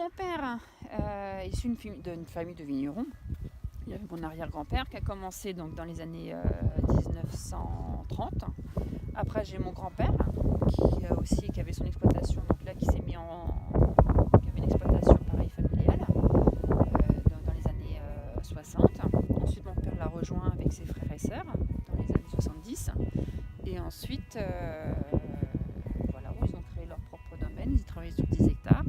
mon père, issu d'une famille de vignerons. Il y avait mon arrière-grand-père qui a commencé donc, dans les années 1930. Après, j'ai mon grand-père qui avait son exploitation, donc là qui s'est mis qui avait une exploitation pareil familiale dans les années 60. Ensuite, mon père l'a rejoint avec ses frères et sœurs dans les années 70. Et ensuite, voilà, ils ont créé leur propre domaine, ils travaillaient sur 10 hectares.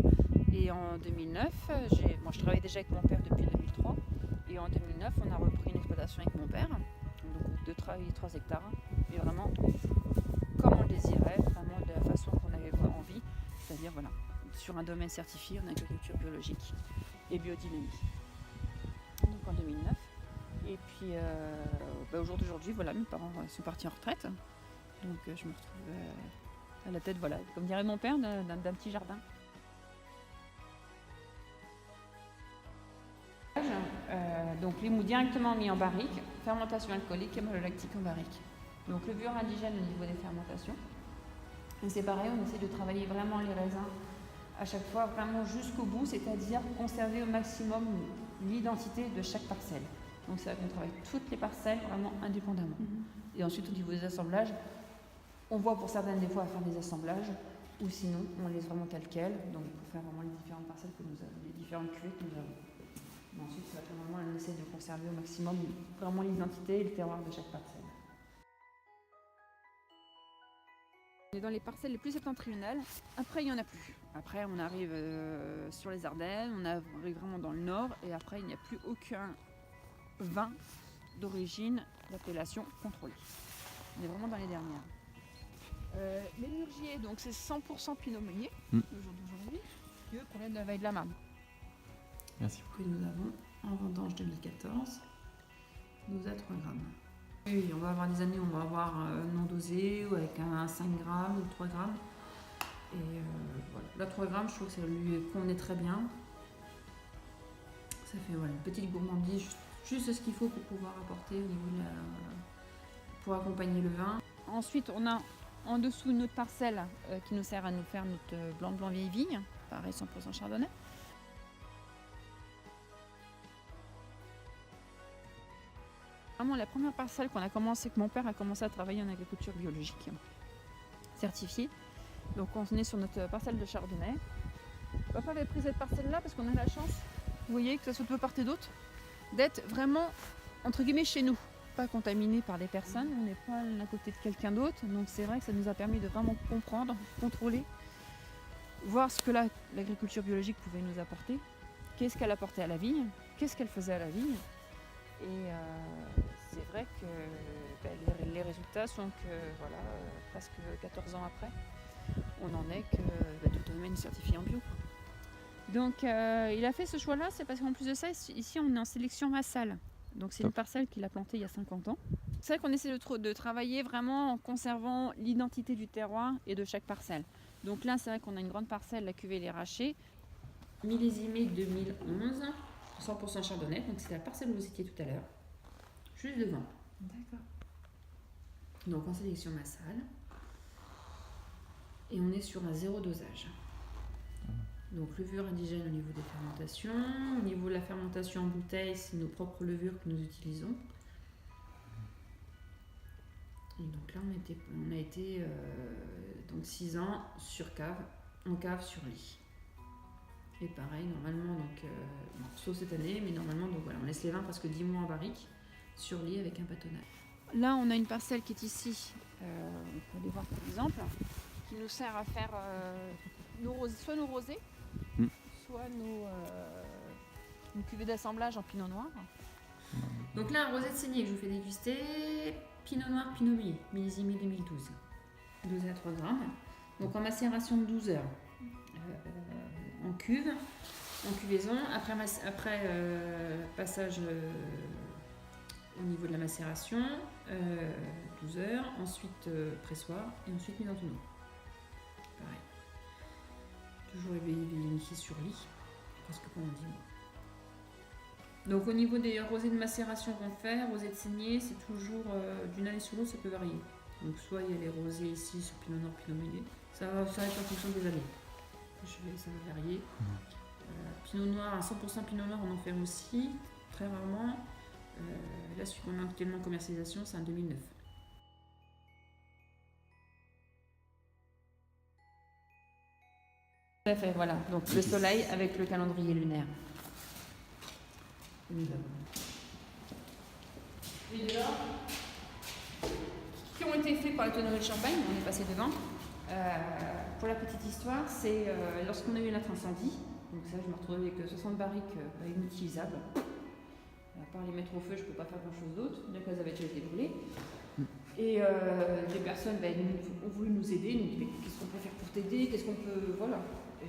Et en 2009, je travaillais déjà avec mon père depuis 2003. Et en 2009, on a repris une exploitation avec mon père, donc de travailler 3 hectares, et vraiment comme on le désirait, vraiment de la façon qu'on avait envie, c'est-à-dire voilà, sur un domaine certifié en agriculture biologique et biodynamie. Donc en 2009. Et puis au jour d'aujourd'hui, voilà, mes parents sont partis en retraite, donc je me retrouve à la tête, voilà, comme dirait mon père, d'un petit jardin. Donc les mous directement mis en barrique, fermentation alcoolique et malolactique en barrique. Donc levure indigène au niveau des fermentations. Et c'est pareil, on essaie de travailler vraiment les raisins à chaque fois, vraiment jusqu'au bout, c'est-à-dire conserver au maximum l'identité de chaque parcelle. Donc c'est vrai qu'on travaille toutes les parcelles vraiment indépendamment. Et ensuite au niveau des assemblages, on voit pour certaines des fois à faire des assemblages, ou sinon on laisse vraiment tel quel, donc pour faire vraiment les différentes parcelles que nous avons, les différentes cuvées que nous avons. Mais ensuite, c'est vrai que normalement, on essaie de conserver au maximum vraiment l'identité et le terroir de chaque parcelle. On est dans les parcelles les plus septentrionales. Après, il n'y en a plus. Après, on arrive sur les Ardennes, on arrive vraiment dans le nord, et après, il n'y a plus aucun vin d'origine d'appellation contrôlée. On est vraiment dans les dernières. Les mûriers, donc c'est 100% Pinot Meunier, le jour d'aujourd'hui, que proviennent de la vallée de la Marne. Merci. Que nous avons en vendange 2014, nous à 3 grammes. Oui, on va avoir des années où on va avoir non dosé ou avec un 5 grammes ou 3 grammes. Et voilà, là 3 grammes, je trouve que ça lui convenait très bien. Ça fait voilà, une petite gourmandise, juste ce qu'il faut pour pouvoir apporter au niveau pour accompagner le vin. Ensuite, on a en dessous une autre parcelle qui nous sert à nous faire notre blanc de blanc vieille vigne, pareil 100% chardonnay. Vraiment la première parcelle qu'on a commencé, que mon père a commencé à travailler en agriculture biologique, certifiée. Donc on est sur notre parcelle de chardonnay. Papa avait pris cette parcelle-là parce qu'on a la chance, vous voyez, que ça soit de part et d'autre, d'être vraiment, entre guillemets, chez nous. Pas contaminé par des personnes, on n'est pas à côté de quelqu'un d'autre. Donc c'est vrai que ça nous a permis de vraiment comprendre, contrôler, voir ce que l'agriculture biologique pouvait nous apporter. Qu'est-ce qu'elle apportait à la vigne, qu'est-ce qu'elle faisait à la vigne. Et c'est vrai que les résultats sont que, voilà, presque 14 ans après, on en est que tout domaine certifié en bio. Donc il a fait ce choix-là, c'est parce qu'en plus de ça, ici on est en sélection massale. Donc c'est une parcelle qu'il a plantée il y a 50 ans. C'est vrai qu'on essaie de travailler vraiment en conservant l'identité du terroir et de chaque parcelle. Donc là, c'est vrai qu'on a une grande parcelle, la cuvée Les Rachets, millésimée 2011. 100% chardonnay, donc c'est la parcelle où vous étiez tout à l'heure, juste devant. D'accord. Donc en sélection massale. Et on est sur un 0 dosage. Donc levure indigène au niveau des fermentations. Au niveau de la fermentation en bouteille, c'est nos propres levures que nous utilisons. Et donc là, on a été donc 6 ans sur cave, en cave sur lit. Et pareil, normalement, donc, sauf cette année, mais normalement, donc voilà, on laisse les vins presque 10 mois en barrique, sur lit avec un bâtonnage. Là, on a une parcelle qui est ici, on peut aller voir par exemple, qui nous sert à faire soit nos rosés, soit nos cuvées d'assemblage en pinot noir. Donc là, un rosé de saignée que je vous fais déguster, pinot noir, pinot meunier, millésimé 2012, dosé à 3 grammes. Donc en macération de 12 heures. En cuve, en cuvaison, après passage au niveau de la macération, 12 heures, ensuite pressoir et ensuite mise en tonneau. Pareil. Toujours vinifié sur lit, presque pendant 10 mois. Donc au niveau des rosés de macération qu'on fait, rosés de saignée, c'est toujours d'une année sur l'autre, ça peut varier. Donc soit il y a les rosés ici sur pinot noir, pinot meunier, ça va être en fonction des années. Ça va varier. Pinot Noir, à 100% Pinot Noir, on en fait aussi, très rarement. Là, celui qu'on a actuellement en commercialisation, c'est un 2009. Tout à fait, voilà. Donc le soleil avec le calendrier lunaire. Les dehors, qui ont été faits par la tonnerie de Champagne, on est passé devant. Pour la petite histoire, c'est lorsqu'on a eu notre incendie, donc ça je me retrouvais avec 60 barriques inutilisables. À part les mettre au feu, je ne peux pas faire grand chose d'autre, bien qu'elles avaient déjà été brûlées. Et des personnes ont voulu nous aider, nous dit qu'est-ce qu'on peut faire pour t'aider, qu'est-ce qu'on peut. Voilà.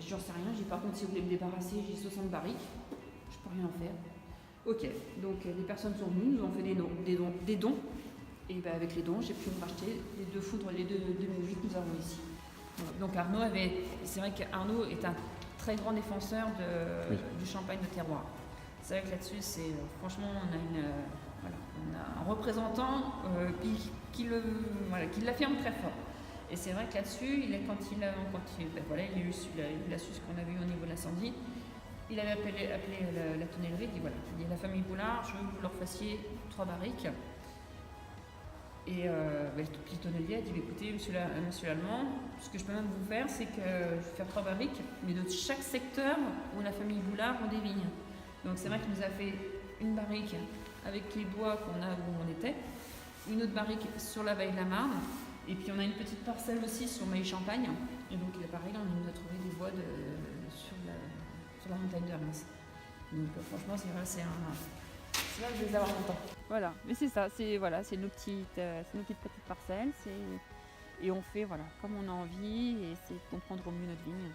J'en sais rien, j'ai par contre si vous voulez me débarrasser, j'ai 60 barriques, je peux rien en faire. Ok, donc les personnes sont venues, nous ont fait des dons. Et avec les dons, j'ai pu me racheter les deux foudres, les deux 2008 que nous avons ici. Donc Arnaud c'est vrai qu'Arnaud est un très grand défenseur du champagne de terroir. C'est vrai que là-dessus, franchement, on a un représentant qui l'affirme très fort. Et c'est vrai que là-dessus, il a eu su ce qu'on avait eu au niveau de l'incendie. Il avait appelé la tonnellerie, il dit voilà, il dit à la famille Boulard, je veux que vous leur fassiez 3 barriques. Et le petit tonnelier a dit écoutez, monsieur l'Allemand, ce que je peux même vous faire, c'est que je vais faire 3 barriques, mais de chaque secteur où la famille Boulard ont des vignes. Donc c'est vrai qu'il nous a fait une barrique avec les bois qu'on a où on était, une autre barrique sur la Baie de la Marne, et puis on a une petite parcelle aussi sur Maille-Champagne. Et donc il est pareil, là, on nous a trouvé des bois sur la montagne de Reims. Donc franchement, c'est vrai, c'est là que je vais les avoir longtemps. Voilà, mais c'est ça, c'est nos petites parcelles, et on fait comme on a envie, et c'est comprendre au mieux notre vigne.